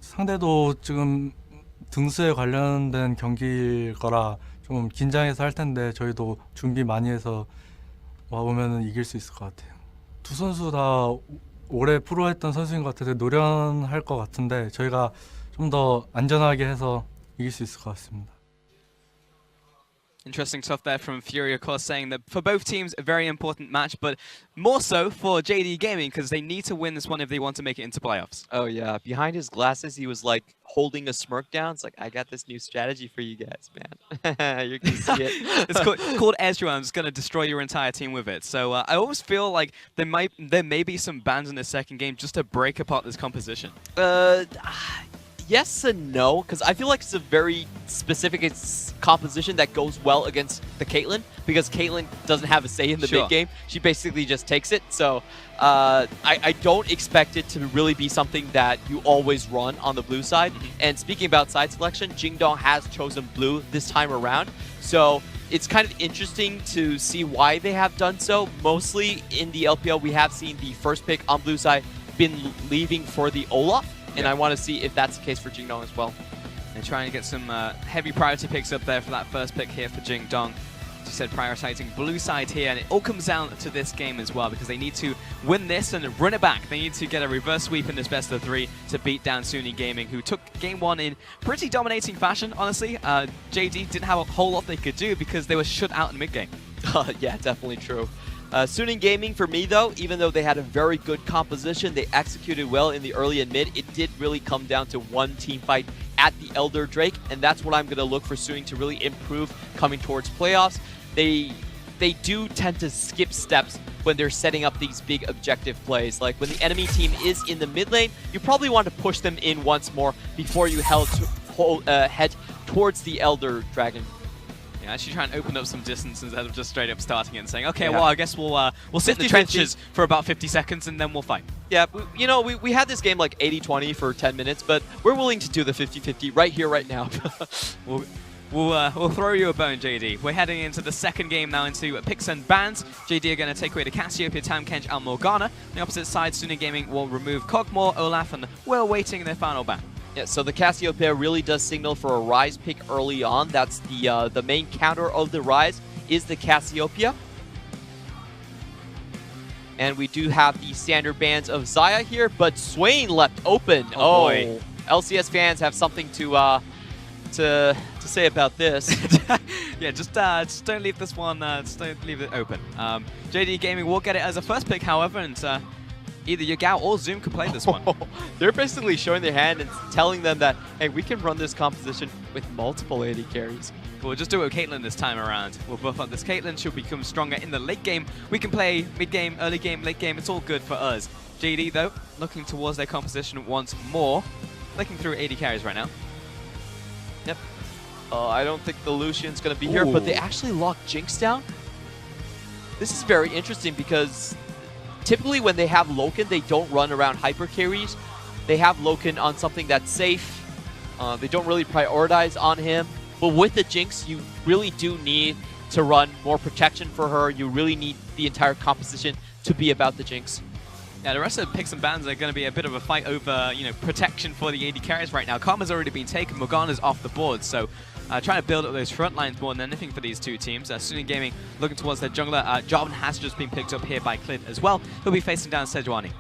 상대도 지금 등수에 관련된 경기일 거라 좀 긴장해서 할 텐데 저희도 준비 많이 해서 와보면 이길 수 있을 것 같아요. 두 선수 다 오래 프로 했던 선수인 것 같아서 노련할 것 같은데 저희가 좀 더 안전하게 해서 이길 수 있을 것 같습니다. Interesting stuff there from Fury, of course, saying that for both teams, a very important match, but more so for JD Gaming, because they need to win this one if they want to make it into playoffs. Oh, yeah. Behind his glasses, he was like holding a smirk down. It's like, I got this new strategy for you guys, man. You can see it. It's called Ezreal. I'm just going to destroy your entire team with it. So I always feel like there may be some bans in the second game just to break apart this composition. Yes and no, because I feel like it's a very specific composition that goes well against the Caitlyn, because Caitlyn doesn't have a say in the big game. She basically just takes it. So I don't expect it to really be something that you always run on the blue side. And speaking about side selection, Jingdong has chosen blue this time around. So it's kind of interesting to see why they have done so. Mostly in the LPL, we have seen the first pick on blue side been leaving for the Olaf. And I want to see if that's the case for Jingdong as well. They're trying to get some heavy priority picks up there for that first pick here for Jingdong. As you said, prioritizing blue side here, and it all comes down to this game as well, because they need to win this and run it back. They need to get a reverse sweep in this best of 3 to beat down Suni Gaming, who took game 1 in pretty dominating fashion, honestly. JD didn't have a whole lot they could do because they were shut out in mid-game. Yeah, definitely true. Suning Gaming, for me though, even though they had a very good composition, they executed well in the early and mid, it did really come down to one team fight at the Elder Drake, and that's what I'm going to look for Suning to really improve coming towards playoffs. They do tend to skip steps when they're setting up these big objective plays. Like when the enemy team is in the mid lane, you probably want to push them in once more before you head towards the Elder Dragon. Yeah, actually try and open up some distance instead of just straight up starting it and saying, okay, well, I guess we'll sit in the trenches for about 50 seconds and then we'll fight. Yeah, we had this game like 80-20 for 10 minutes, but we're willing to do the 50-50 right here, right now. We'll throw you a bone, JD. We're heading into the second game now into picks and bans. JD are going to take away the Cassiopeia, Tamkench, and Morgana. On the opposite side, Suning Gaming will remove Kog'Maw, Olaf, and we're awaiting their final ban. Yeah, so the Cassiopeia really does signal for a Ryze pick early on. That's the main counter of the Ryze is the Cassiopeia. And we do have the standard bans of Xayah here, but Swain left open. Oh boy. LCS fans have something to say about this. Yeah, just don't leave this one, just don't leave it open. JD Gaming will get it as a first pick, however, and either Yagao or Zoom can play this one. They're basically showing their hand and telling them that, hey, we can run this composition with multiple AD carries. We'll just do it with Caitlyn this time around. We'll buff up this Caitlyn. She'll become stronger in the late game. We can play mid-game, early game, late game. It's all good for us. JD, though, looking towards their composition once more. Looking through AD carries right now. Yep. I don't think the Lucian's going to be here, but they actually locked Jinx down. This is very interesting because typically when they have Loken, they don't run around hyper carries. They have Loken on something that's safe. They don't really prioritize on him. But with the Jinx, you really do need to run more protection for her. You really need the entire composition to be about the Jinx. Yeah, the rest of the picks and bans are going to be a bit of a fight over, protection for the AD carries right now. Karma's already been taken, Morgana's off the board, so trying to build up those front lines more than anything for these two teams. Suning Gaming looking towards their jungler. Jarvan has just been picked up here by Clid as well. He'll be facing down Sejuani.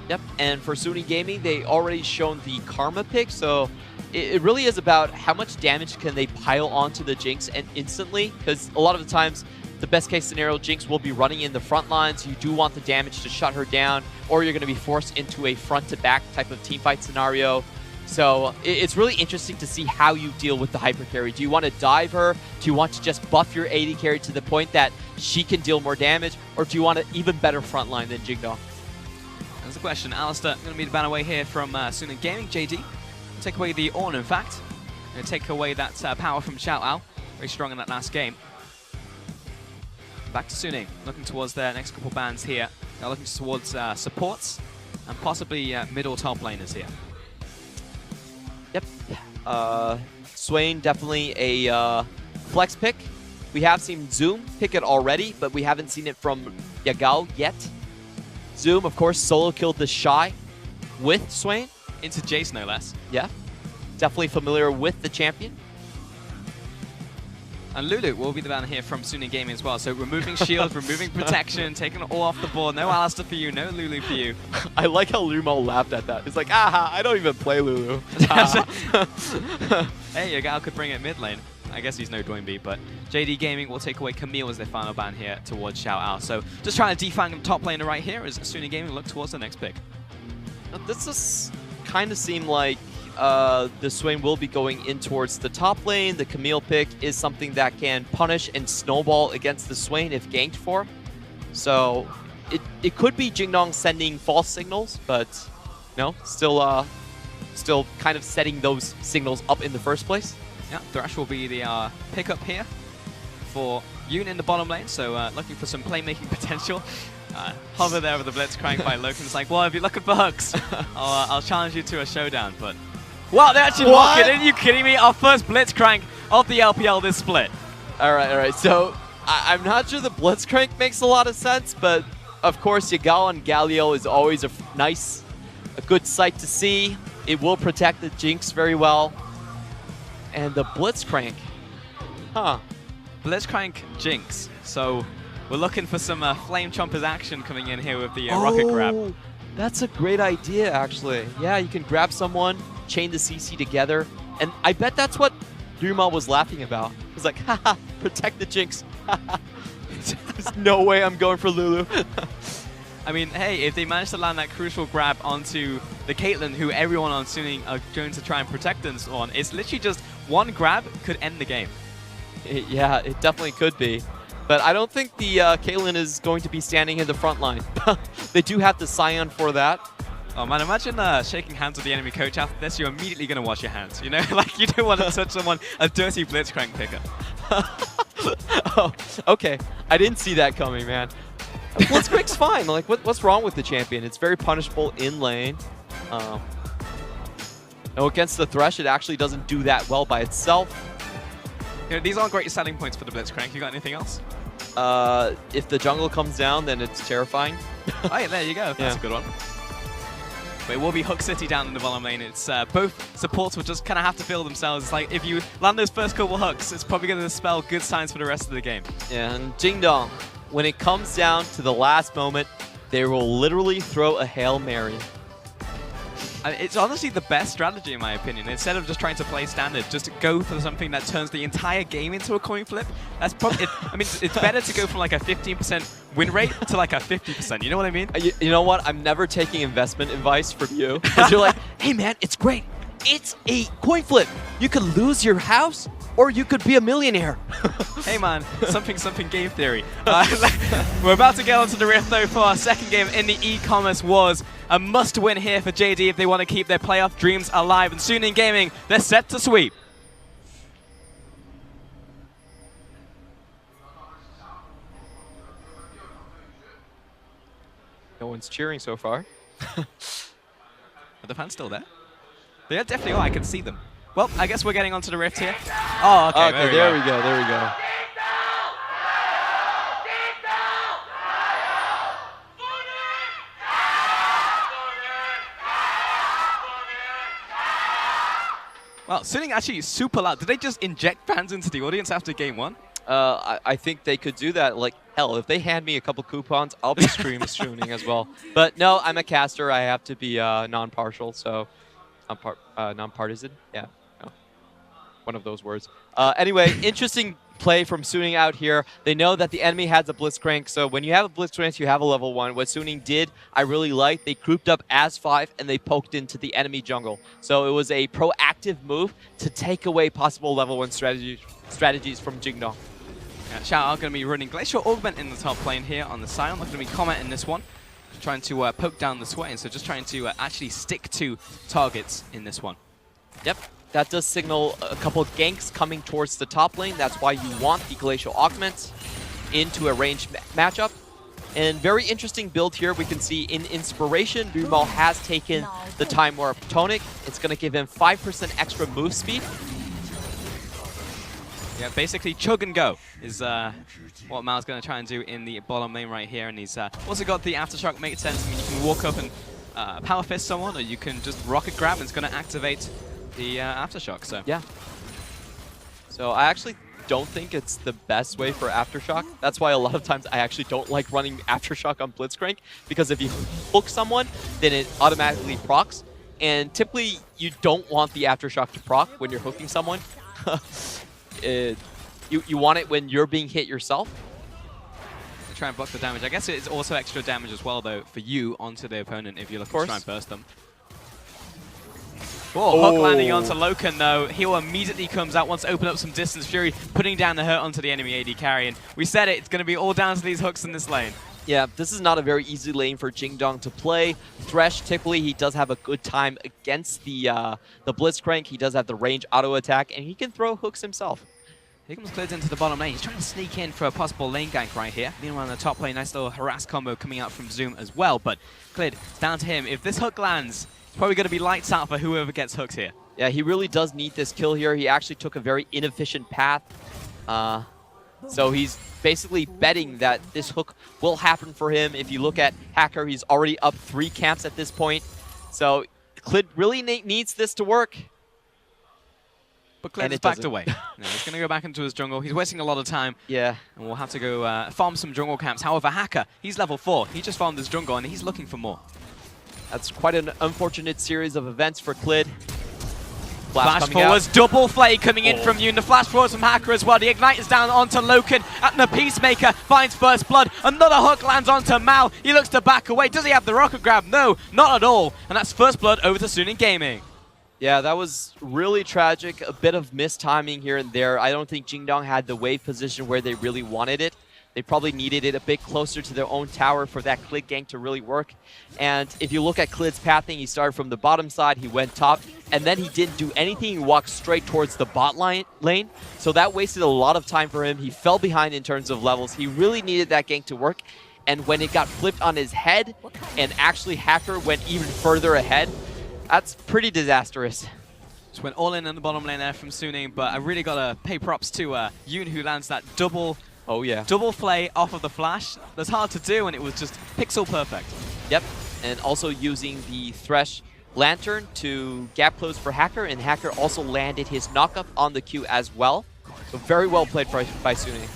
Yep, and for Suning Gaming, they already shown the Karma pick, so it really is about how much damage can they pile onto the Jinx and instantly, because a lot of the times, the best case scenario, Jinx will be running in the front lines. You do want the damage to shut her down, or you're going to be forced into a front-to-back type of teamfight scenario. So it's really interesting to see how you deal with the hyper carry. Do you want to dive her? Do you want to just buff your AD carry to the point that she can deal more damage? Or do you want an even better front line than Jingdong? That's the question. Alistair going to be the ban away here from Suning Gaming. JD take away the Ornn, in fact. Going to take away that power from Xiao Ao. Very strong in that last game. Back to Suning, looking towards their next couple bans here. They're looking towards supports and possibly mid or top laners here. Yep. Swain, definitely a flex pick. We have seen Zoom pick it already, but we haven't seen it from Yagao yet. Zoom, of course, solo killed the Shy with Swain. into Jace, no less. Yeah, definitely familiar with the champion. And Lulu will be the man here from Suning Gaming as well. So removing shield, removing protection, taking it all off the board. No Alistair for you, no Lulu for you. I like how Lumo laughed at that. He's like, aha, I don't even play Lulu. Hey, your gal could bring it mid lane. I guess he's no Doinby, but JD Gaming will take away Camille as their final ban here towards Xiao Ao. So just trying to defang the top laner right here as Suning Gaming look towards the next pick. Now, this does kind of seem like the Swain will be going in towards the top lane. The Camille pick is something that can punish and snowball against the Swain if ganked for. So it could be Jingdong sending false signals, but no, still kind of setting those signals up in the first place. Yeah, Thresh will be the pickup here for Yoon in the bottom lane, so looking for some playmaking potential. Hover there with the Blitzcrank by Loken's like, well, if you're looking for hooks, I'll challenge you to a showdown, but... Wow, they're actually mocking it. Are you kidding me? Our first Blitzcrank of the LPL this split. All right. So I'm not sure the Blitzcrank makes a lot of sense, but of course, Yagao and Galio is always a good sight to see. It will protect the Jinx very well. And the Blitzcrank, Blitzcrank Jinx. So we're looking for some Flame Chompers action coming in here with the rocket grab. That's a great idea, actually. Yeah, you can grab someone, chain the CC together, and I bet that's what Durmal was laughing about. He's like, haha, protect the Jinx. There's no way I'm going for Lulu. I mean, hey, if they manage to land that crucial grab onto the Caitlyn, who everyone on Suning are going to try and protect and so on, it's literally just one grab could end the game. Yeah, it definitely could be. But I don't think the Caitlyn is going to be standing in the front line. They do have the Scion for that. Oh man, imagine shaking hands with the enemy coach after this. You're immediately going to wash your hands, you know? Like, you don't want to touch someone, a dirty Blitzcrank picker. Oh, okay. I didn't see that coming, man. Blitzcrank's fine. Like, what's wrong with the champion? It's very punishable in lane. No, against the Thresh, it actually doesn't do that well by itself. You know, these aren't great selling points for the Blitzcrank. You got anything else? If the jungle comes down, then it's terrifying. Oh yeah, there you go. That's a good one. But it will be Hook City down in the bottom lane. It's both supports will just kind of have to feel themselves. It's like if you land those first couple hooks, it's probably going to spell good signs for the rest of the game. Yeah, and Jingdong, when it comes down to the last moment, they will literally throw a Hail Mary. It's honestly the best strategy in my opinion. Instead of just trying to play standard, just to go for something that turns the entire game into a coin flip. That's probably. I mean, it's better to go from like a 15% win rate to like a 50%. You know what I mean? You know what? I'm never taking investment advice from you. Because you're like, hey man, it's great. It's a coin flip. You could lose your house, or you could be a millionaire. Hey man, something game theory. We're about to get onto the rift though for our second game in the e-commerce wars. A must-win here for JD if they want to keep their playoff dreams alive. And Suning Gaming, they're set to sweep. No one's cheering so far. Are the fans still there? They definitely are. I can see them. Well, I guess we're getting onto the rift here. Oh, okay. Okay, there we go. Well, Suning actually super loud. Did they just inject fans into the audience after game one? I think they could do that. Like, hell, if they hand me a couple coupons, I'll be streaming as well. But no, I'm a caster. I have to be non-partial, so non-partisan. Yeah, no. One of those words. Anyway, interesting play from Suning out here. They know that the enemy has a Blitzcrank, so when you have a Blitzcrank, you have a level 1. What Suning did, I really liked. They grouped up as 5, and they poked into the enemy jungle. So it was a proactive move to take away possible level 1 strategies from Jingdong. Yeah, Xiao are going to be running Glacial Augment in the top lane here on the Scion. They're going to be commenting this one, trying to poke down the Swain, so just trying to actually stick to targets in this one. Yep. That does signal a couple ganks coming towards the top lane. That's why you want the Glacial Augment into a ranged matchup. And very interesting build here. We can see in Inspiration, Durmal has taken the Time Warp Tonic. It's going to give him 5% extra move speed. Yeah, basically chug and go is what Mao's going to try and do in the bottom lane right here. And he's also got the Aftershock, makes sense. I mean, you can walk up and power fist someone, or you can just rocket grab, and it's going to activate the aftershock. So Yeah. So I actually don't think it's the best way for Aftershock. That's why a lot of times I actually don't like running Aftershock on Blitzcrank, because if you hook someone, then it automatically procs. And typically, you don't want the Aftershock to proc when you're hooking someone. You want it when you're being hit yourself. try and block the damage. I guess it's also extra damage as well, though, for you onto the opponent if you're looking to try and burst them. Oh, hook landing onto Loken, though. Heal immediately comes out, wants to open up some distance. Fury putting down the hurt onto the enemy AD carry. And we said it, it's going to be all down to these hooks in this lane. Yeah, this is not a very easy lane for Jingdong to play. Thresh, typically, he does have a good time against the Blitzcrank. He does have the range auto attack, and he can throw hooks himself. Here comes Clid into the bottom lane. He's trying to sneak in for a possible lane gank right here. Meanwhile, in the top lane, nice little harass combo coming out from Zoom as well. But Clid, it's down to him. If this hook lands, it's probably going to be lights out for whoever gets hooked here. Yeah, he really does need this kill here. He actually took a very inefficient path. So he's basically betting that this hook will happen for him. If you look at Hacker, he's already up 3 camps at this point. So Clid really needs this to work. But Clid is backed away. No, he's going to go back into his jungle. He's wasting a lot of time. Yeah. And we'll have to go farm some jungle camps. However, Hacker, he's level 4. He just farmed his jungle, and he's looking for more. That's quite an unfortunate series of events for Clid. Flash forwards, double flay coming in from Yoon. The flash forwards from Hacker as well. The ignite is down onto Loken. And the Peacemaker finds first blood. Another hook lands onto Mao. He looks to back away. Does he have the rocket grab? No, not at all. And that's first blood over to Suning Gaming. Yeah, that was really tragic. A bit of mistiming here and there. I don't think Jingdong had the wave position where they really wanted it. They probably needed it a bit closer to their own tower for that Clid gank to really work. And if you look at Clid's pathing, he started from the bottom side, he went top, and then he didn't do anything. He walked straight towards the bot lane. So that wasted a lot of time for him. He fell behind in terms of levels. He really needed that gank to work. And when it got flipped on his head, and actually Hacker went even further ahead, that's pretty disastrous. Just went all in on the bottom lane there from Suning, but I really got to pay props to Yoon, who lands that double flay off of the flash. That's hard to do, and it was just pixel perfect. Yep, and also using the Thresh Lantern to gap close for Hacker, and Hacker also landed his knockup on the Q as well. So very well played by Suning.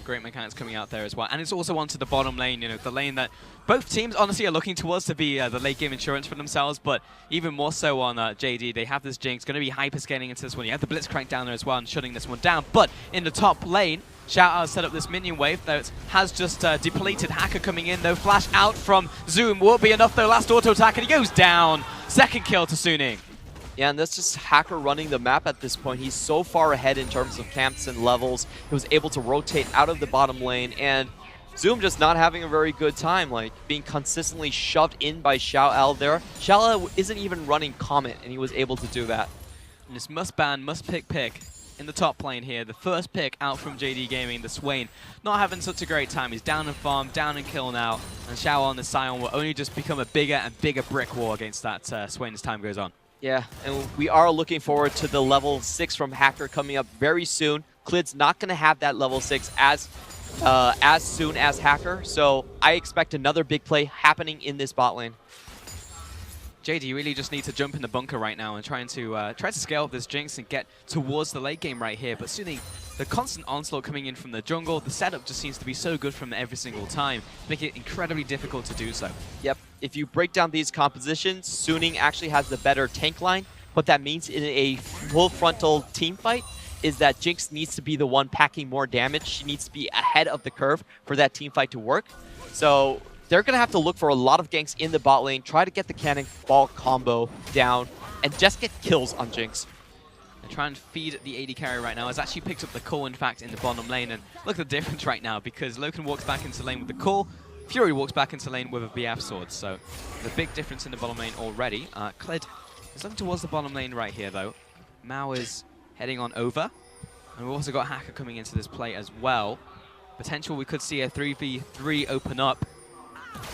Great mechanics coming out there as well. And it's also onto the bottom lane, you know, the lane that both teams honestly are looking towards to be the late game insurance for themselves, but even more so on JD. They have this Jinx, going to be hyper scaling into this one. You have the Blitzcrank down there as well and shutting this one down. But in the top lane, Shout Out set up this minion wave that has just depleted. Hacker coming in though. Flash out from Zoom won't be enough though. Last auto attack and he goes down. Second kill to Suning. Yeah, and that's just Hacker running the map at this point. He's so far ahead in terms of camps and levels. He was able to rotate out of the bottom lane, and Zoom just not having a very good time, like being consistently shoved in by Xiao Al there. Xiao Al isn't even running Comet, and he was able to do that. And this must ban, must pick in the top lane here. The first pick out from JD Gaming, the Swain, not having such a great time. He's down in farm, down in kill now, and Xiao on the Sion will only just become a bigger and bigger brick wall against that Swain as time goes on. Yeah, and we are looking forward to the level 6 from Hacker coming up very soon. Clid's not going to have that level 6 as soon as Hacker, so I expect another big play happening in this bot lane. JD, you really just need to jump in the bunker right now and try to scale up this Jinx and get towards the late game right here. But Suning, the constant onslaught coming in from the jungle, the setup just seems to be so good from every single time, making it incredibly difficult to do so. Yep, if you break down these compositions, Suning actually has the better tank line, but that means in a full frontal team fight is that Jinx needs to be the one packing more damage. She needs to be ahead of the curve for that team fight to work. So they're going to have to look for a lot of ganks in the bot lane, try to get the cannonball combo down, and just get kills on Jinx. They're trying to feed the AD carry right now. Has actually picked up the core, in fact, in the bottom lane. And look at the difference right now, because Loken walks back into lane with the core, Fury walks back into lane with a BF sword. So the big difference in the bottom lane already. Clid is looking towards the bottom lane right here, though. Mao is heading on over. And we've also got Hacker coming into this play as well. Potential we could see a 3v3 open up.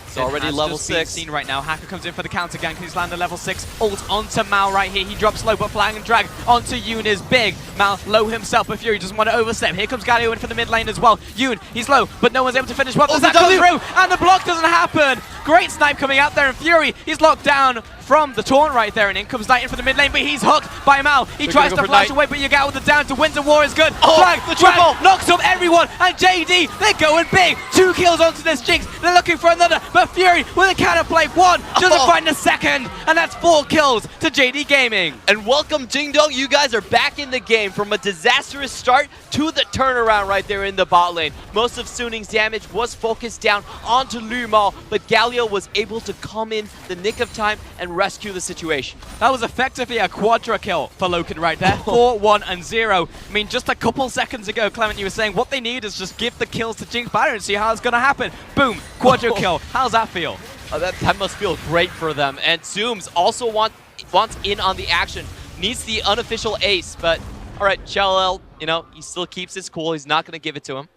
It's already level 6. Seen right now. Hacker comes in for the counter gank. He's landed level 6. Ult onto Mao right here. He drops low, but flying and drag onto Yoon is big. Mao low himself, but Fury doesn't want to overstep. Here comes Galio in for the mid lane as well. Yoon, he's low, but no one's able to finish. What does that come through? And the block doesn't happen. Great snipe coming out there, and Fury, he's locked down from the taunt right there, and in comes Knight in for the mid lane, but he's hooked by Mao. He tries to flash away, but Yagao with the down to Winter War is good. Flag, the triple! knocks up everyone, and JD, they're going big. 2 kills onto this Jinx. They're looking for another, but Fury with a counterplay. 1, doesn't find a second, and that's 4 kills to JD Gaming. And welcome, Jingdong. You guys are back in the game from a disastrous start to the turnaround right there in the bot lane. Most of Suning's damage was focused down onto Lumal, but Galio was able to come in the nick of time and rescue the situation. That was effectively a quadra kill for Loken right there. 4, 1, and 0. I mean, just a couple seconds ago, Clement, you were saying what they need is just give the kills to Jinx Banner and see how it's going to happen. Boom, quadra kill. How's that feel? That must feel great for them. And Zooms also wants in on the action. Needs the unofficial ace, but all right, Shell, you know, he still keeps his cool. He's not going to give it to him.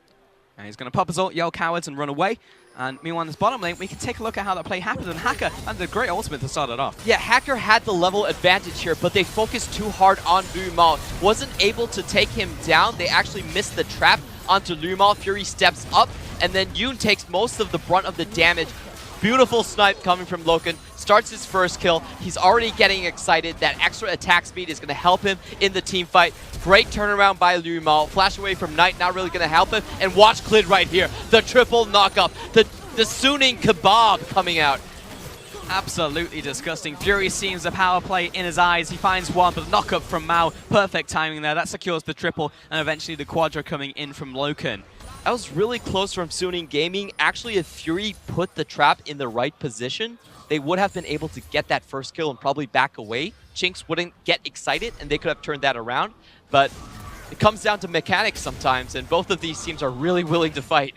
And he's going to pop his ult, yell cowards, and run away. And meanwhile, in this bottom lane, we can take a look at how that play happened. And Hacker had a great ultimate to start it off. Yeah, Hacker had the level advantage here, but they focused too hard on Lumal. Wasn't able to take him down. They actually missed the trap onto Lumal. Fury steps up, and then Yoon takes most of the brunt of the damage. Beautiful snipe coming from Loken. Starts his first kill. He's already getting excited. That extra attack speed is going to help him in the team fight. Great turnaround by Lumal. Flash away from Knight, not really going to help him. And watch Clid right here. The triple knockup. The Suning kebab coming out. Absolutely disgusting. Fury seems the power play in his eyes. He finds one, but knockup from Mao. Perfect timing there. That secures the triple, and eventually the quadra coming in from Loken. That was really close from Suning Gaming. Actually, if Fury put the trap in the right position, they would have been able to get that first kill and probably back away. Jinx wouldn't get excited, and they could have turned that around. But it comes down to mechanics sometimes, and both of these teams are really willing to fight.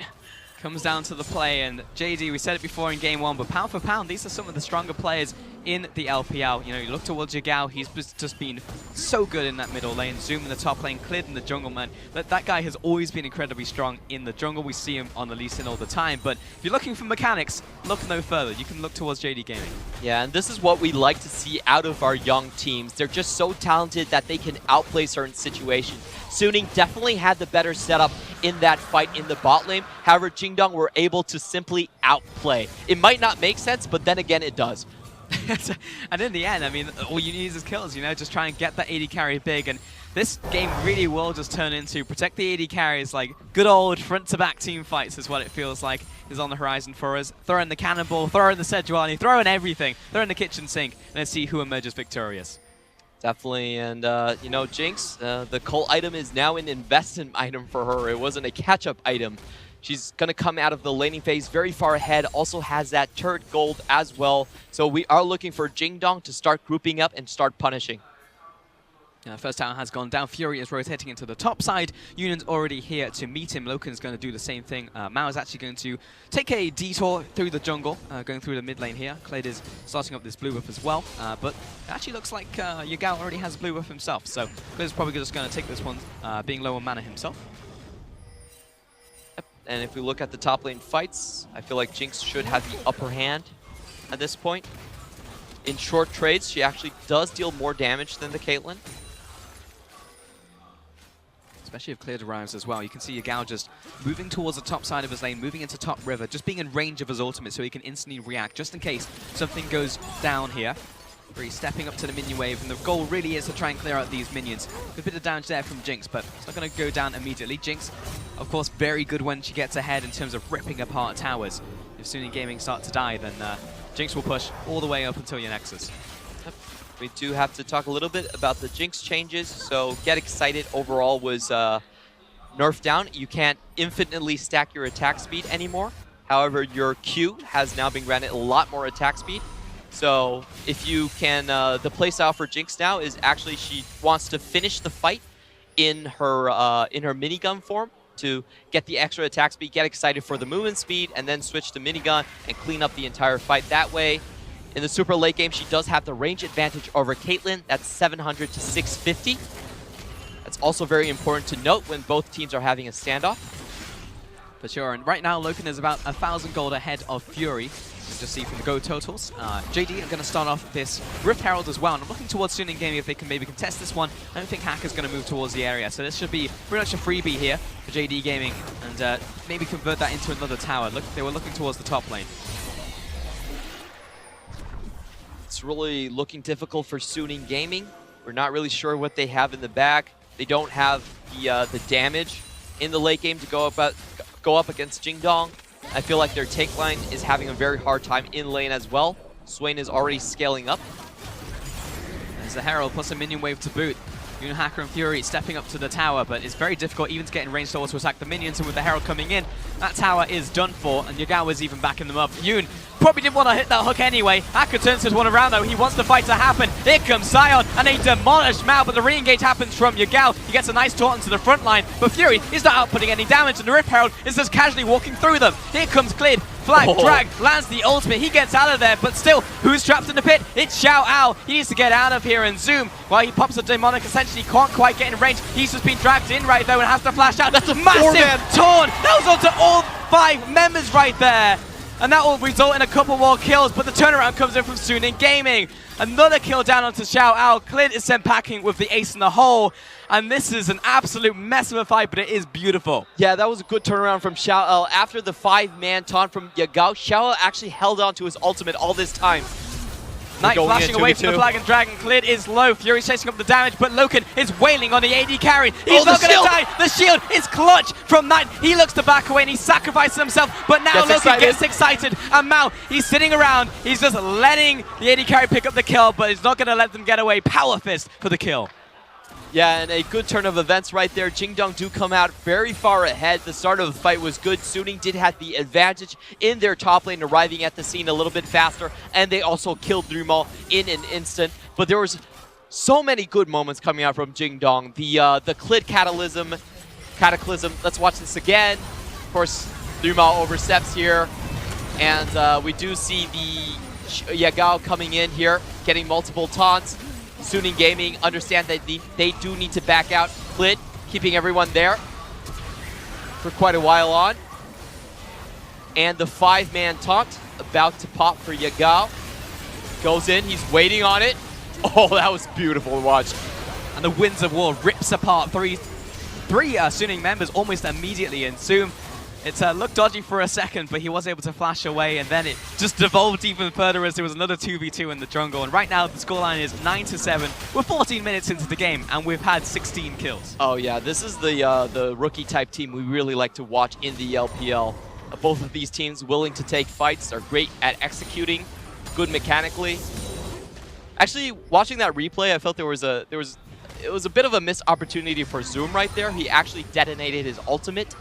Comes down to the play, and JD, we said it before in game 1, but pound for pound, these are some of the stronger players in the LPL. You know, you look towards Yagao, he's just been so good in that middle lane. Zoom in the top lane, Clid in the jungle, man. That guy has always been incredibly strong in the jungle. We see him on the Lee Sin all the time, but if you're looking for mechanics, look no further. You can look towards JD Gaming. Yeah, and this is what we like to see out of our young teams. They're just so talented that they can outplay certain situations. Suning definitely had the better setup in that fight in the bot lane. However, Jingdong were able to simply outplay. It might not make sense, but then again, it does. And in the end, I mean, all you need is kills, you know, just try and get that AD carry big. And this game really will just turn into protect the AD carries, like good old front-to-back team fights is what it feels like is on the horizon for us. Throw in the cannonball, throw in the Sejuani, throw in everything, throw in the kitchen sink, and let's see who emerges victorious. Definitely, and you know, Jinx, the cult item is now an investment item for her. It wasn't a catch-up item. She's going to come out of the laning phase very far ahead, also has that turret gold as well. So we are looking for Jingdong to start grouping up and start punishing. First tower has gone down. Fury is rotating into the top side. Union's already here to meet him. Loken's going to do the same thing. Mao is actually going to take a detour through the jungle, going through the mid lane here. Clade is starting up this blue buff as well, but it actually looks like Yagao already has a blue buff himself, so Clade's probably just going to take this one, being low on mana himself. Yep. And if we look at the top lane fights, I feel like Jinx should have the upper hand at this point. In short trades, she actually does deal more damage than the Caitlyn. Especially if Cleared arrives as well. You can see Yagao just moving towards the top side of his lane, moving into top river, just being in range of his ultimate so he can instantly react, just in case something goes down here. Where he's stepping up to the minion wave, and the goal really is to try and clear out these minions. Good bit of damage there from Jinx, but it's not going to go down immediately. Jinx, of course, very good when she gets ahead in terms of ripping apart towers. If Suning Gaming start to die, then Jinx will push all the way up until your Nexus. We do have to talk a little bit about the Jinx changes. So Get Excited overall was nerfed down. You can't infinitely stack your attack speed anymore. However, your Q has now been granted a lot more attack speed. So if you can, the playstyle for Jinx now is actually she wants to finish the fight in her minigun form to get the extra attack speed, get excited for the movement speed, and then switch to minigun and clean up the entire fight that way. In the super late game, she does have the range advantage over Caitlyn. That's 700 to 650. That's also very important to note when both teams are having a standoff. For sure, and right now Loken is about 1,000 gold ahead of Fury. You can just see from the go totals. JD are going to start off this Rift Herald as well, and I'm looking towards Suning Gaming if they can maybe contest this one. I don't think Hacker's going to move towards the area, so this should be pretty much a freebie here for JD Gaming, and maybe convert that into another tower. Look, they were looking towards the top lane. it's really looking difficult for Suning Gaming. We're not really sure what they have in the back. They don't have the damage in the late game to go up against Jingdong. I feel like their tank line is having a very hard time in lane as well. Swain is already scaling up. There's the Herald plus a minion wave to boot. Yoon, Hacker, and Fury stepping up to the tower, but it's very difficult even to get in range to also attack the minions, and with the Herald coming in, that tower is done for, and Yagawa's even backing them up. Yoon probably didn't want to hit that hook anyway. Hacker turns his one around though, he wants the fight to happen. Here comes Sion, and a demolished Mao, but the re-engage happens from Yagao. He gets a nice taunt into the front line, but Fury is not outputting any damage, and the Rift Herald is just casually walking through them. Here comes Clid. Flag, drag, lands the ultimate, he gets out of there, but still, who's trapped in the pit? It's Xiao Ao. He needs to get out of here and zoom. While he pops a demonic, essentially can't quite get in range. He's just been dragged in right though and has to flash out. That's a massive taunt! That was onto all 5 members right there. And that will result in a couple more kills, but the turnaround comes in from Suning Gaming. Another kill down onto Xiao Ao. Clint is sent packing with the ace in the hole. And this is an absolute mess of a fight, but it is beautiful. Yeah, that was a good turnaround from Xiao El. After the 5-man taunt from Yagao, Xiao El actually held on to his ultimate all this time. Knight flashing away from the flag and dragon. Clid is low. Fury's chasing up the damage, but Loken is wailing on the AD carry. He's not going to die. The shield is clutch from Knight. He looks to back away and he sacrifices himself, but now Loken gets excited. And Mao, he's sitting around. He's just letting the AD carry pick up the kill, but he's not going to let them get away. Power fist for the kill. Yeah, and a good turn of events right there. Jingdong do come out very far ahead. The start of the fight was good. Suning did have the advantage in their top lane, arriving at the scene a little bit faster, and they also killed Drumal in an instant. But there was so many good moments coming out from Jingdong. The Clid Cataclysm. Let's watch this again. Of course, Drumal oversteps here, and we do see the Yagao coming in here, getting multiple taunts. Suning Gaming understand that they do need to back out. Clid keeping everyone there for quite a while on. And the 5-man taunt about to pop for Yagao. Goes in, he's waiting on it. Oh, that was beautiful to watch. And the Winds of War rips apart three Suning members almost immediately, and Zoom, it looked dodgy for a second, but he was able to flash away, and then it just devolved even further as there was another 2v2 in the jungle. And right now, the scoreline is 9-7. We're 14 minutes into the game, and we've had 16 kills. Oh yeah, this is the rookie-type team we really like to watch in the LPL. Both of these teams willing to take fights, are great at executing, good mechanically. Actually, watching that replay, I felt it was a bit of a missed opportunity for Zoom right there. He actually detonated his ultimate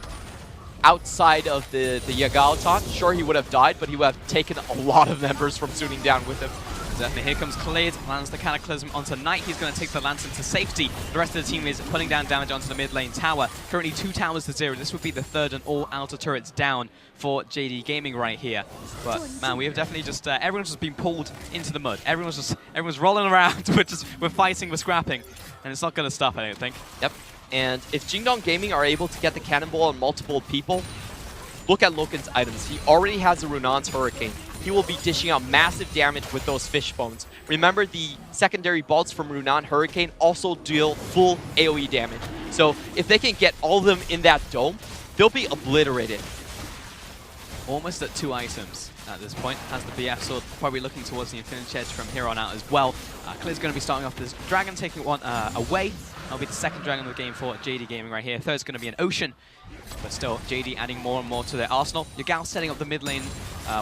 outside of the Yagao taunt. Sure, he would have died, but he would have taken a lot of members from Suning down with him. Definitely. Here comes Clid, lands the Cataclysm onto Knight. He's going to take the Lantern to safety. The rest of the team is putting down damage onto the mid lane tower. Currently 2 towers to 0. This would be the 3rd and all outer turrets down for JD Gaming right here. But man, we have definitely just everyone's just been pulled into the mud. Everyone's rolling around. we're fighting, we're scrapping, and it's not going to stop, I don't think. Yep. And if Jingdong Gaming are able to get the cannonball on multiple people, look at Loken's items. He already has a Runan's Hurricane. He will be dishing out massive damage with those fish bones. Remember, the secondary bolts from Runan Hurricane also deal full AoE damage. So if they can get all of them in that dome, they'll be obliterated. Almost at 2 items at this point. Has the BF sword, probably looking towards the Infinity Edge from here on out as well. Clid's going to be starting off this dragon, taking one away. That'll be the 2nd dragon of the game for JD Gaming right here. 3rd's going to be an Ocean. But still, JD adding more and more to their arsenal. Yagao setting up the mid lane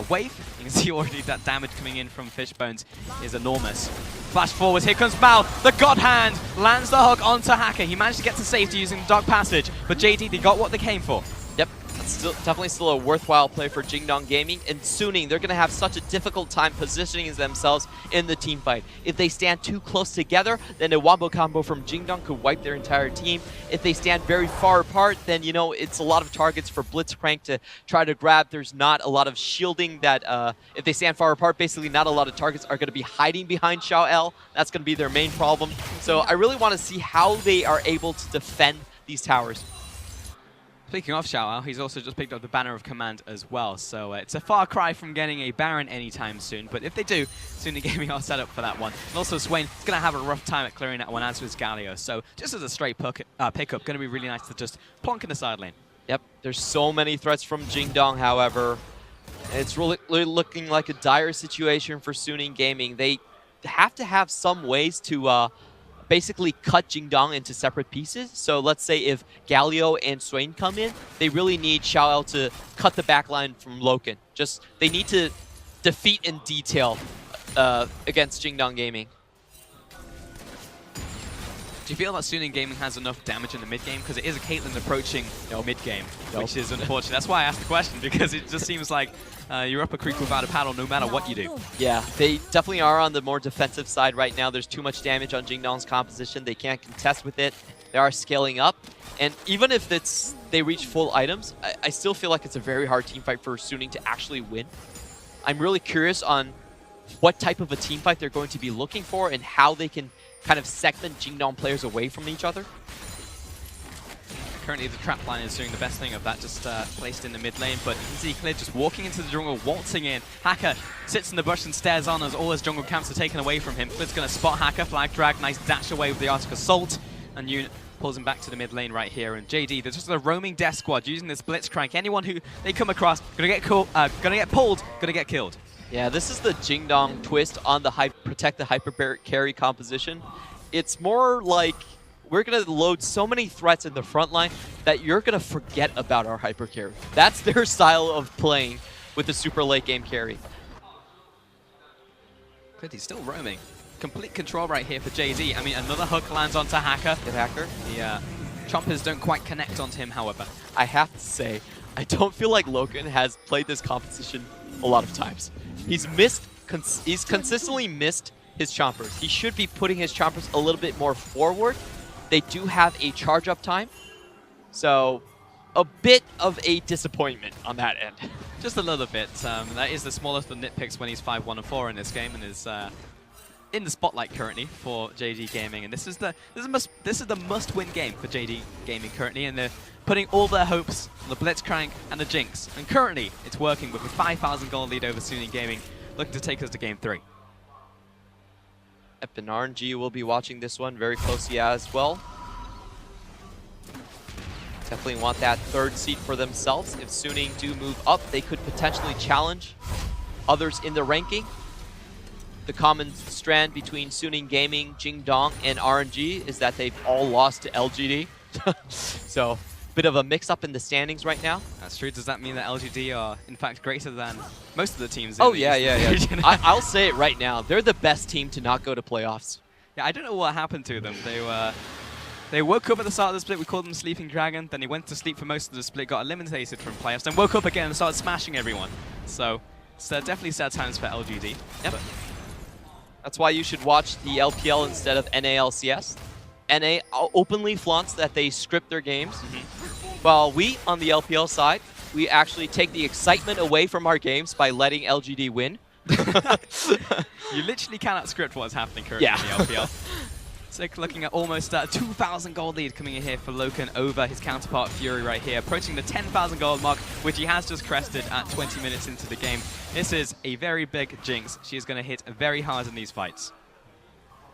wave. You can see already that damage coming in from Fishbones is enormous. Flash forwards, here comes Mao. The God Hand lands the hook onto Hacker. He managed to get to safety using the Dark Passage, but JD, they got what they came for. Yep, that's definitely still a worthwhile play for Jingdong Gaming. And Suning, they're going to have such a difficult time positioning themselves in the team fight. If they stand too close together, then a wombo combo from Jingdong could wipe their entire team. If they stand very far apart, then, you know, it's a lot of targets for Blitzcrank to try to grab. There's not a lot of shielding that, if they stand far apart, basically not a lot of targets are going to be hiding behind Xiao El. That's going to be their main problem. So I really want to see how they are able to defend these towers. Speaking of Xiao Ao, he's also just picked up the Banner of Command as well, so it's a far cry from getting a Baron anytime soon, but if they do, Suning Gaming are set up for that one. And also Swain is going to have a rough time at clearing that one as with Galio, so just as a straight pickup, going to be really nice to just plonk in the side lane. Yep, there's so many threats from Jingdong, however. It's really looking like a dire situation for Suning Gaming. They have to have some ways to basically cut Jingdong into separate pieces. So let's say if Galio and Swain come in, they really need Xiao to cut the backline from Loken. Just they need to defeat in detail against Jingdong Gaming. Do you feel that Suning Gaming has enough damage in the mid game? Because it is a Caitlyn approaching mid game, which is unfortunate. That's why I asked the question, because it just seems like you're up a creek without a paddle no matter what you do. Yeah, they definitely are on the more defensive side right now. There's too much damage on Jingdong's composition. They can't contest with it. They are scaling up. And even if they reach full items, I still feel like it's a very hard team fight for Suning to actually win. I'm really curious on what type of a team fight they're going to be looking for and how they can kind of segment Jingdong players away from each other. Currently the trap line is doing the best thing of that, just placed in the mid lane, but you can see Clid just walking into the jungle, waltzing in. Hacker sits in the bush and stares on as all his jungle camps are taken away from him. Clid's going to spot Hacker, flag drag, nice dash away with the Arctic Assault, and Yoon pulls him back to the mid lane right here. And JD, there's just a roaming death squad using this Blitzcrank. Anyone who they come across, gonna get pulled, gonna get killed. Yeah, this is the Jingdong twist on the protect the hyper carry composition. It's more like we're going to load so many threats in the front line that you're going to forget about our hyper carry. That's their style of playing with the super late game carry. Good, he's still roaming. Complete control right here for JD. I mean, another hook lands onto Hacker. Good Hacker. The chompers don't quite connect onto him, however. I have to say, I don't feel like Loken has played this composition a lot of times. He's consistently missed his chompers. He should be putting his chompers a little bit more forward. They do have a charge up time, so a bit of a disappointment on that end. Just a little bit. That is the smallest of nitpicks when he's 5-1-4 in this game, and is in the spotlight currently for JD Gaming. And this is the must-win game for JD Gaming currently, and they're putting all their hopes on the Blitzcrank and the Jinx. And currently, it's working with a 5,000 goal lead over Suning Gaming, looking to take us to Game 3. And RNG will be watching this one very closely as well. Definitely want that third seat for themselves. If Suning do move up, they could potentially challenge others in the ranking. The common strand between Suning Gaming, Jingdong, and RNG is that they've all lost to LGD. So, bit of a mix-up in the standings right now. That's true. Does that mean that LGD are, in fact, greater than most of the teams Oh, in yeah, the yeah. region? I'll say it right now. They're the best team to not go to playoffs. Yeah, I don't know what happened to them. They woke up at the start of the split. We called them Sleeping Dragon. Then they went to sleep for most of the split, got eliminated from playoffs, then woke up again and started smashing everyone. So, it's definitely sad times for LGD. Yep. That's why you should watch the LPL instead of NALCS. NA openly flaunts that they script their games. While we, on the LPL side, we actually take the excitement away from our games by letting LGD win. You literally cannot script what's happening currently in the LPL. So looking at almost 2,000 gold lead coming in here for Loken over his counterpart Fury right here, approaching the 10,000 gold mark, which he has just crested at 20 minutes into the game. This is a very big Jinx. She is going to hit very hard in these fights.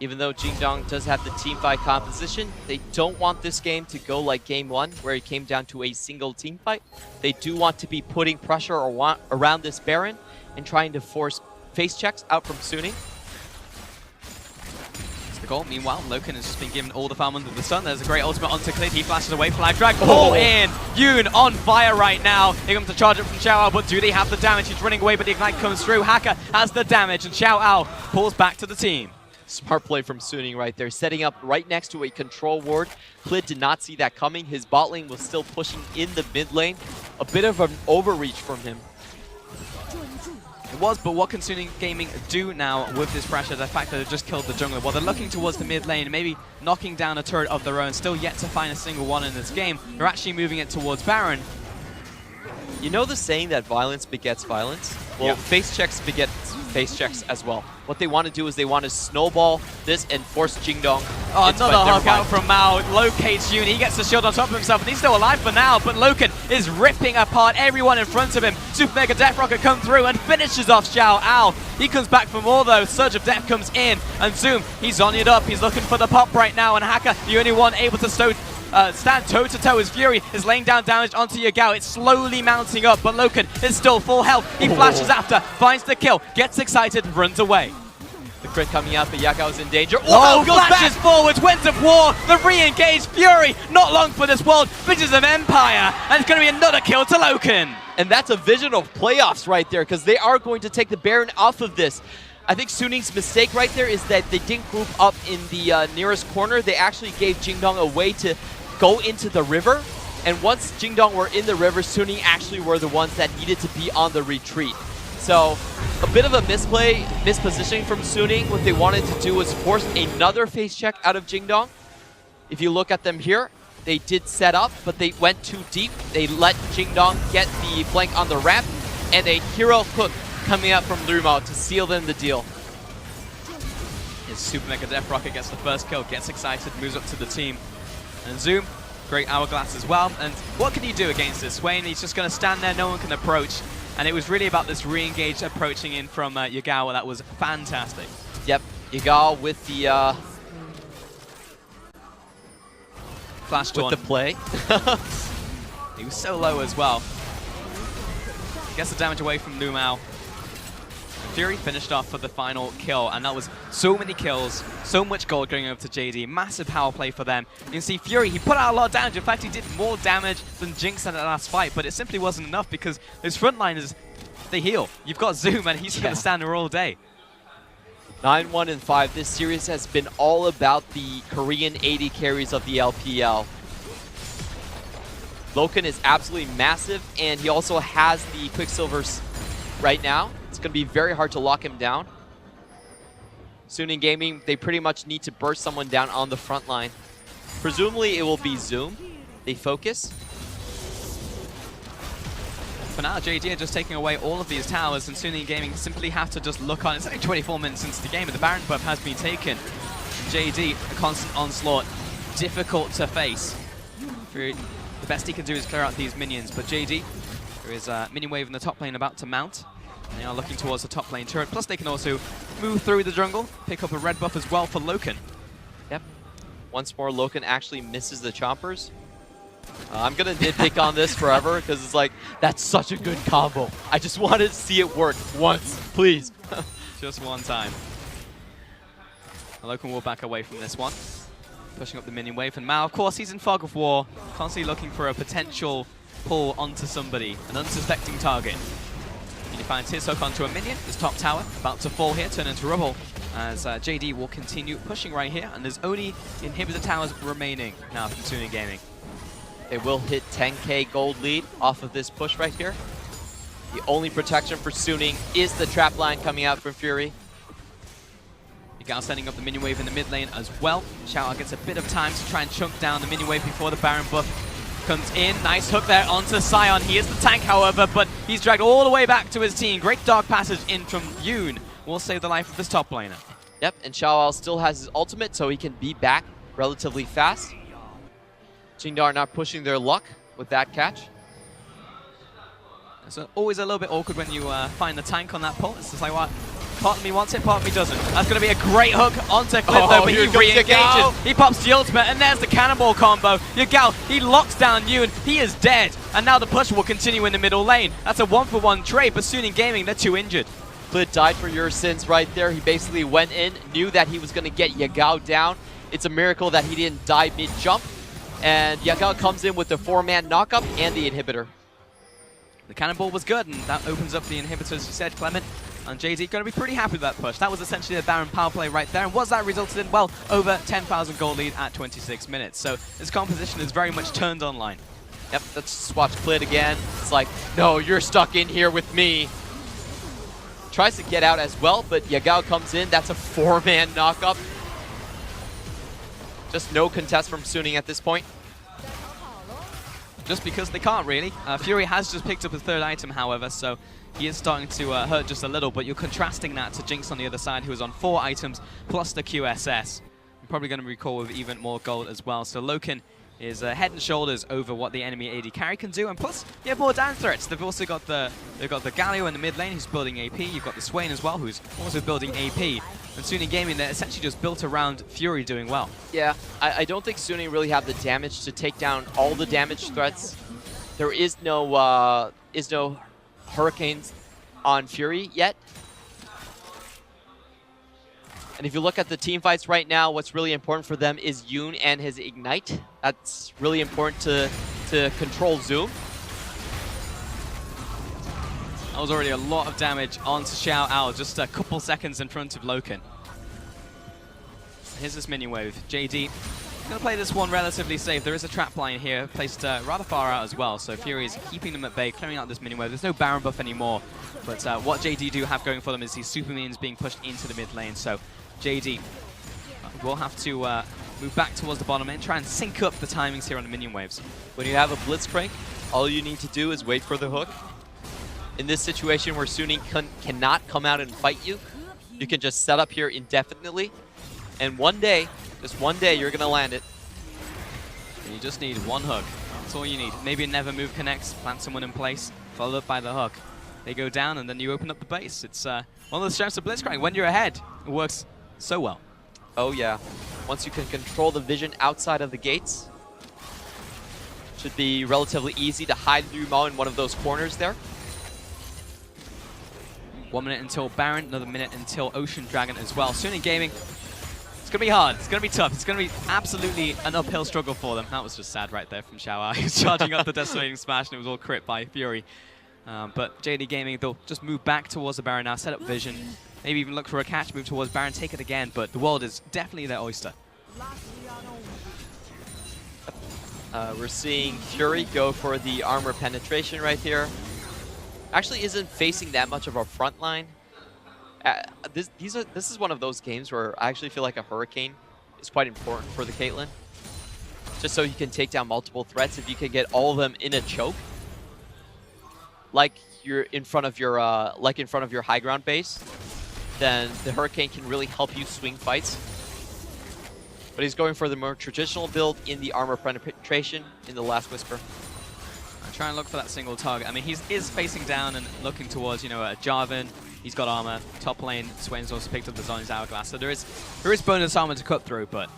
Even though Jingdong does have the team fight composition, they don't want this game to go like Game 1, where it came down to a single team fight. They do want to be putting pressure around this Baron and trying to force face checks out from Suning. The goal. Meanwhile, Loken has just been given all the farm under the sun. There's a great ultimate onto Clid. He flashes away. Flag drag. Pull in. Yoon on fire right now. Here comes the charge up from Xiao Ao, but do they have the damage? He's running away, but the ignite comes through. Hacker has the damage, and Xiao Ao pulls back to the team. Smart play from Suning right there, setting up right next to a control ward. Clid did not see that coming. His bot lane was still pushing in the mid lane. A bit of an overreach from him. It was, but what can Suning Gaming do now with this pressure? The fact that they've just killed the jungler. Well, they're looking towards the mid lane, maybe knocking down a turret of their own. Still yet to find a single one in this game. They're actually moving it towards Baron. You know the saying that violence begets violence? Well, face checks beget face checks as well. What they want to do is they want to snowball this and force Jingdong. Oh, another hook out from Mao. Locates Yoon. He gets the shield on top of himself, and he's still alive for now. But Loken is ripping apart everyone in front of him. Super Mega Death Rocket comes through and finishes off Xiao Ao. He comes back for more, though. Surge of Death comes in, and Zoom, he's on it up. He's looking for the pop right now, and Hacker, the only one able to stand toe-to-toe as Fury is laying down damage onto Yagao. It's slowly mounting up, but Loken is still full health. He flashes after, finds the kill, gets excited, runs away. The crit coming out, but Yagao's in danger. Oh, goes flashes back! forwards, Winds of War, the re-engaged Fury, not long for this world, Visions of Empire, and it's going to be another kill to Loken. And that's a vision of playoffs right there, because they are going to take the Baron off of this. I think Suning's mistake right there is that they didn't group up in the nearest corner. They actually gave Jingdong a way to go into the river. And once Jingdong were in the river, Suning actually were the ones that needed to be on the retreat. So a bit of a mispositioning from Suning. What they wanted to do was force another face check out of Jingdong. If you look at them here, they did set up, but they went too deep. They let Jingdong get the flank on the ramp, and a hero hook coming out from Lumo to seal them the deal. His Super Mega Death Rocket gets the first kill, gets excited, moves up to the team. And Zoom, great Hourglass as well. And what can you do against this? Swain, he's just going to stand there, no one can approach. And it was really about this re-engage approaching in from Yagawa. That was fantastic. Yep, Yagawa with the Flash taunt. with the play. He was so low as well. Gets the damage away from Lumao. Fury finished off for the final kill, and that was so many kills, so much gold going over to JD. Massive power play for them. You can see Fury, he put out a lot of damage. In fact, he did more damage than Jinx in the last fight, but it simply wasn't enough because those frontliners, they heal. You've got Zoom, and he's going to stand there all day. 9-1 and 5. This series has been all about the Korean 80 carries of the LPL. Loken is absolutely massive, and he also has the Quicksilvers right now. It's going to be very hard to lock him down. Suning Gaming, they pretty much need to burst someone down on the front line. Presumably, it will be Zoom. They focus. For now, JD are just taking away all of these towers, and Suning Gaming simply have to just look on. It's only 24 minutes into the game, and the Baron buff has been taken. JD, a constant onslaught, difficult to face. The best he can do is clear out these minions, but JD, there is a minion wave in the top lane about to mount. They are looking towards the top lane turret, plus they can also move through the jungle, pick up a red buff as well for Loken. Yep. Once more, Loken actually misses the chompers. I'm going to nitpick on this forever, because it's like, that's such a good combo. I just wanted to see it work once, please. Just one time. Loken will back away from this one. Pushing up the minion wave, and Mao, of course, he's in Fog of War, constantly looking for a potential pull onto somebody, an unsuspecting target. And he finds his hook onto a minion, his top tower, about to fall here, turn into rubble, as JD will continue pushing right here, and there's only inhibitor towers remaining now from Suning Gaming. They will hit 10k gold lead off of this push right here. The only protection for Suning is the trap line coming out from Fury. Yagao setting up the minion wave in the mid lane as well. Xiao gets a bit of time to try and chunk down the minion wave before the Baron buff comes in. Nice hook there onto Sion. He is the tank, however, but he's dragged all the way back to his team. Great dark passage in from Yoon will save the life of this top laner. Yep, and Xiao still has his ultimate, so he can be back relatively fast. Jingdar not pushing their luck with that catch. It's always a little bit awkward when you find the tank on that pull. It's just like, what? Part of me wants it, part of me doesn't. That's going to be a great hook onto Cliff, though, but he re-engages. He pops the ultimate, and there's the cannonball combo. Yagao, he locks down Yoon. He is dead. And now the push will continue in the middle lane. That's a 1-for-1 trade, but Suning Gaming, they're too injured. Cliff died for your sins right there. He basically went in, knew that he was going to get Yagao down. It's a miracle that he didn't die mid-jump. And Yagao comes in with the 4-man knockup and the inhibitor. The cannonball was good, and that opens up the inhibitors, you said, Clement. And JD going to be pretty happy with that push. That was essentially the Baron power play right there. And was that resulted in, well, over 10,000 gold lead at 26 minutes. So this composition is very much turned online. Yep, let's watch Clit again. It's like, no, you're stuck in here with me. Tries to get out as well, but Yagao comes in. That's a 4-man knockup. Just no contest from Suning at this point. Just because they can't, really. Fury has just picked up his third item, however, so he is starting to hurt just a little, but you're contrasting that to Jinx on the other side, who is on 4 items plus the QSS. I'm probably going to recall with even more gold as well. So Loken is head and shoulders over what the enemy AD carry can do, and plus you have more down threats. They've also got the Galio in the mid lane who's building AP. You've got the Swain as well, who's also building AP. And Suning Gaming, they're essentially just built around Fury doing well. Yeah, I don't think Suning really have the damage to take down all the damage threats. There is no hurricanes on Fury yet. And if you look at the team fights right now, what's really important for them is Yoon and his Ignite. That's really important to control Zoom. That was already a lot of damage onto Xiao Ao, just a couple seconds in front of Loken. Here's this minion wave. JD gonna play this one relatively safe. There is a trap line here, placed rather far out as well, so Fury is keeping them at bay, clearing out this minion wave. There's no Baron buff anymore, but what JD do have going for them is these super minions being pushed into the mid lane, so JD will have to move back towards the bottom and try and sync up the timings here on the minion waves. When you have a Blitzcrank, all you need to do is wait for the hook. In this situation where Suning cannot come out and fight you, you can just set up here indefinitely, and one day, just one day, you're gonna land it. And you just need one hook. That's all you need. Maybe a never move connects, plant someone in place, followed up by the hook. They go down, and then you open up the base. It's one of the strengths of Blitzcrank. When you're ahead, it works so well. Oh yeah. Once you can control the vision outside of the gates, should be relatively easy to hide Liu Mao in one of those corners there. 1 minute until Baron, another minute until Ocean Dragon as well. Suning Gaming, it's going to be hard, it's going to be tough, it's going to be absolutely an uphill struggle for them. That was just sad right there from Xiao Ao. He was charging up the Decimating Smash and it was all crit by Fury. But JD Gaming, they'll just move back towards the Baron now, set up vision, maybe even look for a catch, move towards Baron, take it again, but the world is definitely their oyster. We're seeing Fury go for the armor penetration right here. Actually isn't facing that much of our front line. This is one of those games where I actually feel like a Hurricane is quite important for the Caitlyn. Just so you can take down multiple threats. If you can get all of them in a choke, like you're in front of your high ground base, then the Hurricane can really help you swing fights. But he's going for the more traditional build in the armor penetration in the Last Whisper. Try and look for that single target. I mean, he is facing down and looking towards, you know, Jarvan. He's got armor. Top lane, Swain's also picked up the Zhonya's Hourglass. So there is bonus armor to cut through, but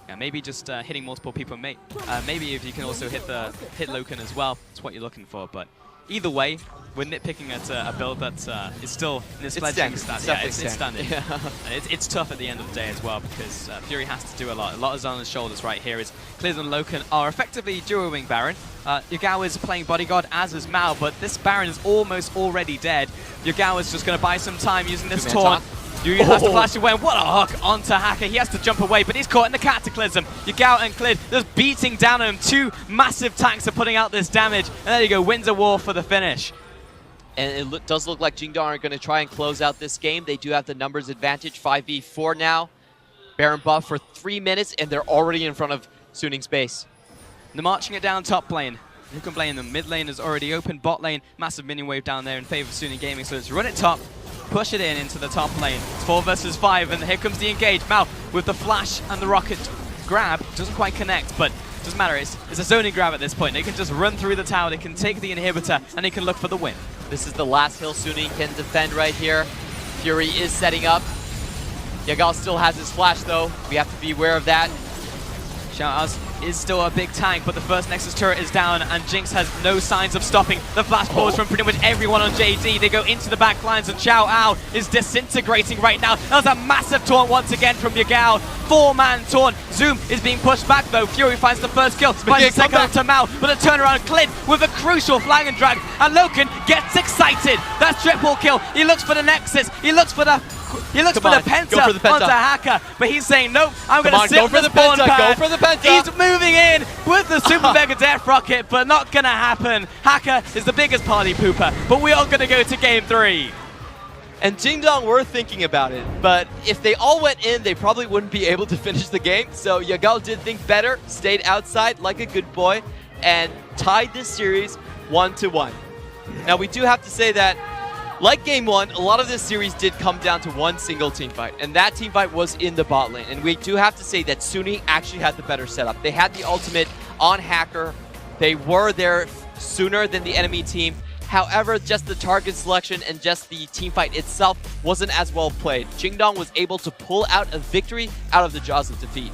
yeah, maybe just hitting multiple people. Maybe if you can also hit Loken as well, that's what you're looking for. But either way, we're nitpicking at a build that is still in its fledgling stats. Yeah, it's standard. Yeah. It's tough at the end of the day as well because Fury has to do a lot. A lot is on his shoulders right here. Is Cliz and Loken are effectively duo-wing Baron. Yagao is playing bodyguard, as is Mao, but this Baron is almost already dead. Yagao is just going to buy some time using this taunt. Yu has to flash away, and what a hook onto Hacker. He has to jump away, but he's caught in the Cataclysm. Yagao and Clid just beating down on him. Two massive tanks are putting out this damage, and there you go, wins a war for the finish. And it does look like Jingdong are going to try and close out this game. They do have the numbers advantage, 5v4 now. Baron buff for 3 minutes, and they're already in front of Suning's base. They're marching it down top lane. Who can blame them? Mid lane is already open. Bot lane, massive minion wave down there in favor of Suning Gaming. So let's run it top, push it in into the top lane. It's 4 versus 5, and here comes the engage. Mao with the flash and the rocket grab. Doesn't quite connect, but doesn't matter. It's a zoning grab at this point. They can just run through the tower. They can take the inhibitor, and they can look for the win. This is the last hill Suning can defend right here. Fury is setting up. Yagao still has his flash, though. We have to be aware of that. Xiao is still a big tank, but the first Nexus turret is down, and Jinx has no signs of stopping the flash balls from pretty much everyone on JD. They go into the back lines, and Xiao Ao is disintegrating right now. That was a massive taunt once again from Yagao. 4-man taunt. Zoom is being pushed back, though. Fury finds the first kill, finds the second one to Mao, but a turnaround Clid with a crucial flag and drag, and Loken gets excited. That's triple kill. He looks for the Nexus. He looks for the penta onto Hacker, but he's saying, nope, I'm going to sit for the spawn pad. Go for the penta. He's moving in with the Super Mega Death Rocket, but not going to happen. Hacker is the biggest party pooper, but we are going to go to game 3. And Jingdong were thinking about it, but if they all went in, they probably wouldn't be able to finish the game. So Yagao did think better, stayed outside like a good boy, and tied this series 1-1. Now we do have to say that, like game 1, a lot of this series did come down to one single team fight, and that team fight was in the bot lane. And we do have to say that Suning actually had the better setup. They had the ultimate on Hacker. They were there sooner than the enemy team. However, just the target selection and just the team fight itself wasn't as well played. Jingdong was able to pull out a victory out of the jaws of defeat.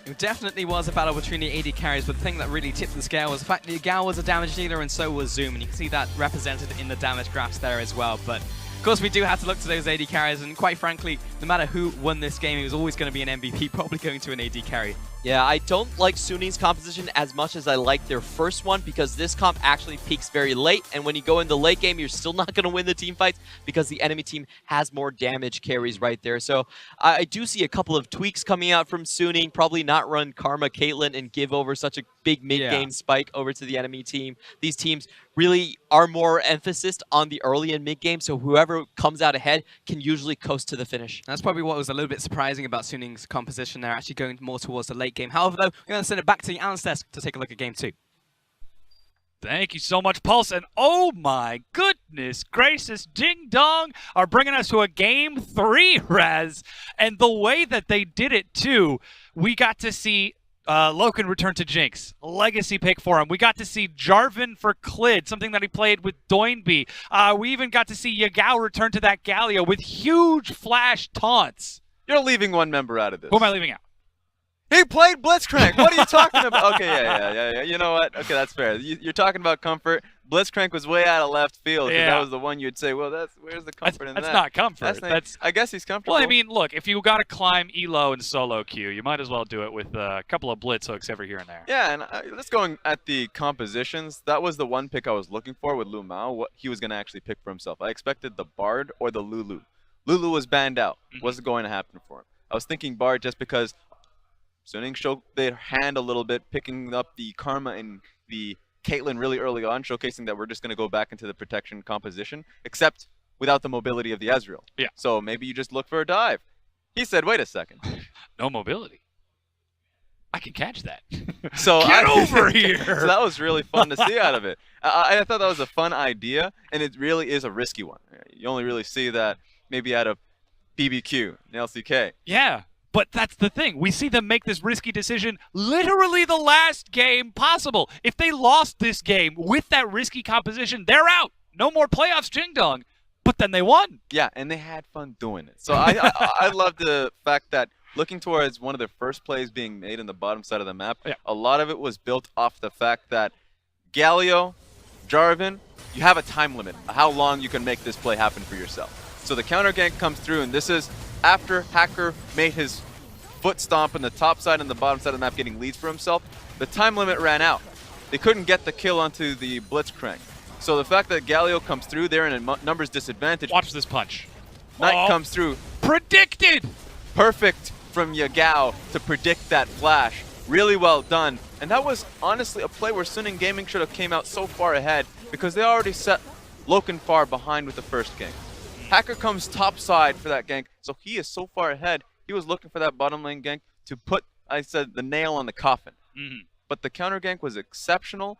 It definitely was a battle between the AD carries, but the thing that really tipped the scale was the fact that Yagao was a damage dealer and so was Zoom, and you can see that represented in the damage graphs there as well. But course, we do have to look to those AD carries, and quite frankly, no matter who won this game, it was always going to be an MVP, probably going to an AD carry. Yeah, I don't like Suning's composition as much as I like their first one because this comp actually peaks very late, and when you go in the late game, you're still not going to win the team fights because the enemy team has more damage carries right there. So I do see a couple of tweaks coming out from Suning, probably not run Karma Caitlyn and give over such a big mid-game spike over to the enemy team. These teams really are more emphasis on the early and mid-game, so whoever comes out ahead can usually coast to the finish. That's probably what was a little bit surprising about Suning's composition. They're actually going more towards the late game. However, though, we're going to send it back to the analyst desk to take a look at game 2. Thank you so much, Pulse. And oh my goodness gracious, Jing Dong are bringing us to a game 3, Raz. And the way that they did it, too, we got to see Loken return to Jinx, a legacy pick for him. We got to see Jarvan for Clid, something that he played with Doinby. We even got to see Yagao return to that Galio with huge flash taunts. You're leaving one member out of this. Who am I leaving out? He played Blitzcrank. What are you talking about? Okay, yeah. You know what? Okay, that's fair. You're talking about comfort. Blitzcrank was way out of left field. Yeah. That was the one you'd say, well, where's the comfort in that? That's not comfort. I guess he's comfortable. Well, I mean, look, if you got to climb elo and solo queue, you might as well do it with a couple of blitz hooks every here and there. Yeah, and let's go at the compositions. That was the one pick I was looking for with Lu Mao, what he was going to actually pick for himself. I expected the Bard or the Lulu. Lulu was banned out. Wasn't going to happen for him. I was thinking Bard just because Suning showed their hand a little bit, picking up the Karma and the Caitlyn really early on, showcasing that we're just going to go back into the protection composition, except without the mobility of the Ezreal. Yeah. So maybe you just look for a dive. He said, wait a second. No mobility. I can catch that. So Get over here! So that was really fun to see out of it. I thought that was a fun idea, and it really is a risky one. You only really see that maybe out of BBQ and LCK. Yeah. But that's the thing. We see them make this risky decision literally the last game possible. If they lost this game with that risky composition, they're out. No more playoffs, Jing Dong. But then they won. Yeah, and they had fun doing it. So I love the fact that looking towards one of their first plays being made in the bottom side of the map, a lot of it was built off the fact that Galio, Jarvan, you have a time limit of how long you can make this play happen for yourself. So the counter gank comes through, and this is after Hacker made his foot stomp in the top side and the bottom side of the map getting leads for himself. The time limit ran out. They couldn't get the kill onto the Blitzcrank. So the fact that Galio comes through there in a numbers disadvantage. Watch this punch. Knight comes through. Predicted! Perfect from Yagao to predict that flash. Really well done. And that was honestly a play where Suning Gaming should have came out so far ahead because they already set Loken far behind with the first gank. Hacker comes top side for that gank, so he is so far ahead. He was looking for that bottom lane gank to put, I said, the nail on the coffin. But the counter gank was exceptional.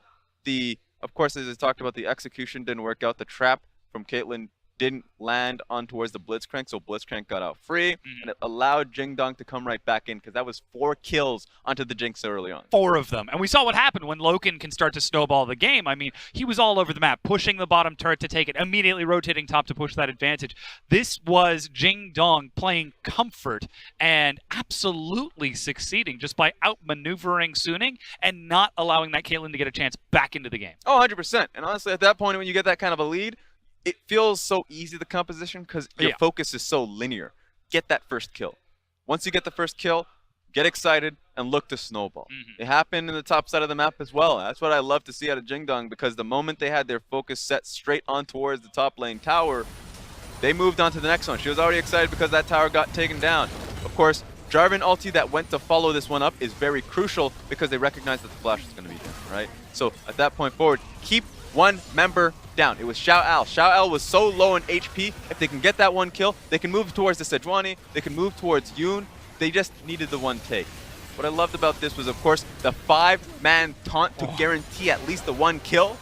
Of course, as I talked about, the execution didn't work out. The trap from Caitlyn didn't land on towards the Blitzcrank, so Blitzcrank got out free, and it allowed Jing Dong to come right back in because that was 4 kills onto the Jinx early on. 4 of them. And we saw what happened when Loken can start to snowball the game. I mean, he was all over the map, pushing the bottom turret to take it, immediately rotating top to push that advantage. This was Jing Dong playing comfort and absolutely succeeding just by outmaneuvering Suning and not allowing that Caitlyn to get a chance back into the game. Oh, 100%. And honestly, at that point, when you get that kind of a lead, it feels so easy, the composition, because your focus is so linear. Get that first kill. Once you get the first kill, get excited and look to snowball. It happened in the top side of the map as well. That's what I love to see out of Jing Dong, because the moment they had their focus set straight on towards the top lane tower, they moved on to the next one. She was already excited because that tower got taken down. Of course, Jarvan ulti that went to follow this one up is very crucial because they recognized that the flash was going to be down, right? So at that point forward, keep one member down. It was Xiao Al. Xiao Al was so low in HP. If they can get that one kill, they can move towards the Sejuani, they can move towards Yoon. They just needed the one take. What I loved about this was, of course, the 5-man taunt to guarantee at least the one kill.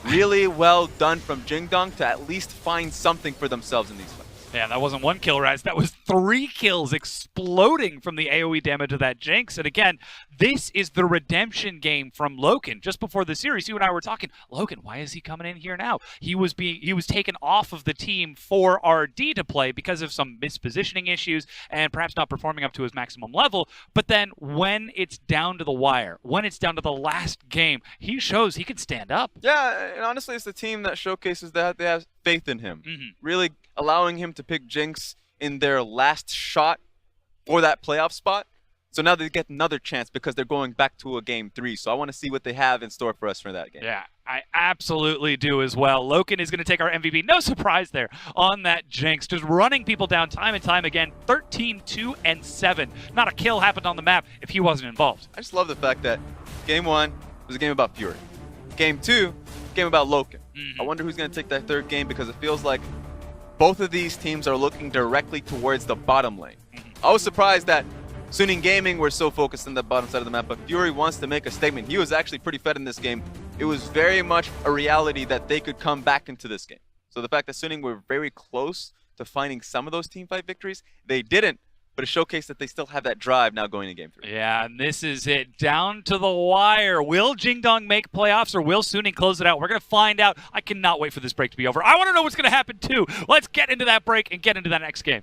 Really well done from Jing Dong to at least find something for themselves in these fights. Yeah, that wasn't 1 kill, Raz. That was 3 kills exploding from the AoE damage of that Jinx. And again, this is the redemption game from Loken. Just before the series, you and I were talking, Loken, why is he coming in here now? He was taken off of the team for RD to play because of some mispositioning issues and perhaps not performing up to his maximum level. But then when it's down to the wire, when it's down to the last game, he shows he can stand up. Yeah, and honestly, it's the team that showcases that they have faith in him. Really allowing him to pick Jinx in their last shot for that playoff spot. So now they get another chance because they're going back to a game 3. So I want to see what they have in store for us for that game. Yeah, I absolutely do as well. Loken is going to take our MVP. No surprise there on that Jinx. Just running people down time and time again. 13, 2, and 7. Not a kill happened on the map if he wasn't involved. I just love the fact that game 1 was a game about Fury. Game 2, game about Loken. I wonder who's going to take that third game because it feels like both of these teams are looking directly towards the bottom lane. I was surprised that Suning Gaming were so focused on the bottom side of the map, but Fury wants to make a statement. He was actually pretty fed in this game. It was very much a reality that they could come back into this game. So the fact that Suning were very close to finding some of those teamfight victories, they didn't, but it showcased that they still have that drive now going to game 3. Yeah, and this is it. Down to the wire. Will Jingdong make playoffs or will Suning close it out? We're going to find out. I cannot wait for this break to be over. I want to know what's going to happen too. Let's get into that break and get into that next game.